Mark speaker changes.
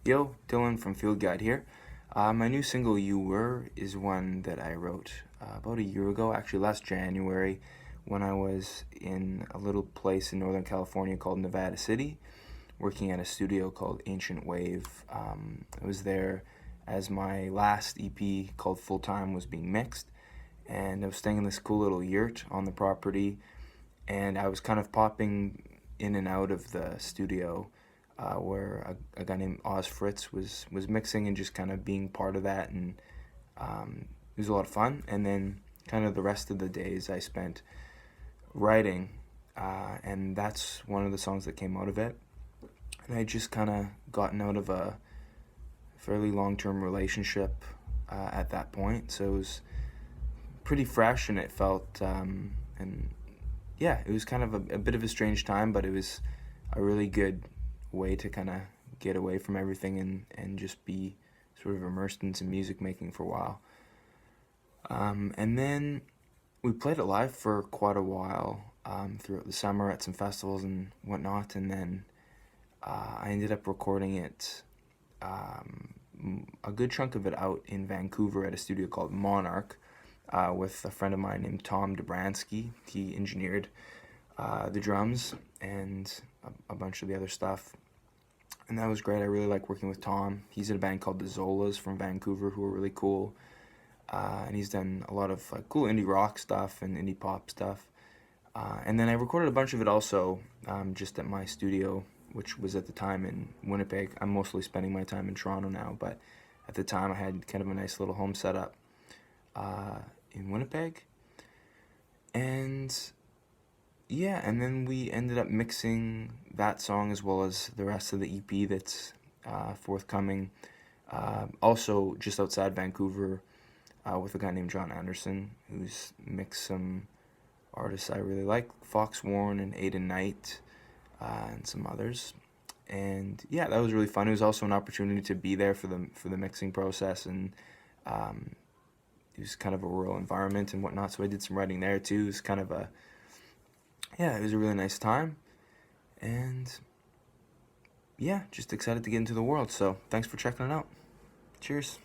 Speaker 1: Yo, Dylan from Field Guide here. My new single, You Were, is one that I wrote about a year ago, actually last January, when I was in a little place in Northern California called Nevada City, working at a studio called Ancient Wave. I was there as my last EP called Full Time was being mixed, and I was staying in this cool little yurt on the property, and I was kind of popping in and out of the studio where a guy named Oz Fritz was mixing and just kind of being part of that, and it was a lot of fun. And then kind of the rest of the days I spent writing, and that's one of the songs that came out of it. And I just kind of gotten out of a fairly long-term relationship at that point, so it was pretty fresh, and it felt and yeah, it was kind of a bit of a strange time, but it was a really good way to kind of get away from everything and just be sort of immersed into music making for a while. And then we played it live for quite a while throughout the summer at some festivals and whatnot, and then I ended up recording it, a good chunk of it out in Vancouver at a studio called Monarch, with a friend of mine named Tom Dobransky. He engineered the drums and a bunch of the other stuff, and that was great. I really like working with Tom. He's in a band called the Zolas from Vancouver, who are really cool, and he's done a lot of cool indie rock stuff and indie pop stuff. And then I recorded a bunch of it also just at my studio, which was at the time in Winnipeg. I'm mostly spending my time in Toronto now, but at the time I had kind of a nice little home setup in Winnipeg. And yeah, and then we ended up mixing that song as well as the rest of the EP that's forthcoming, also just outside Vancouver, with a guy named John Anderson, who's mixed some artists I really like, Fox Warren and Aiden Knight, and some others. And yeah, that was really fun. It was also an opportunity to be there for the mixing process, and it was kind of a rural environment and whatnot, so I did some writing there too. It was kind of it was a really nice time, and yeah, just excited to get into the world. So thanks for checking it out. Cheers.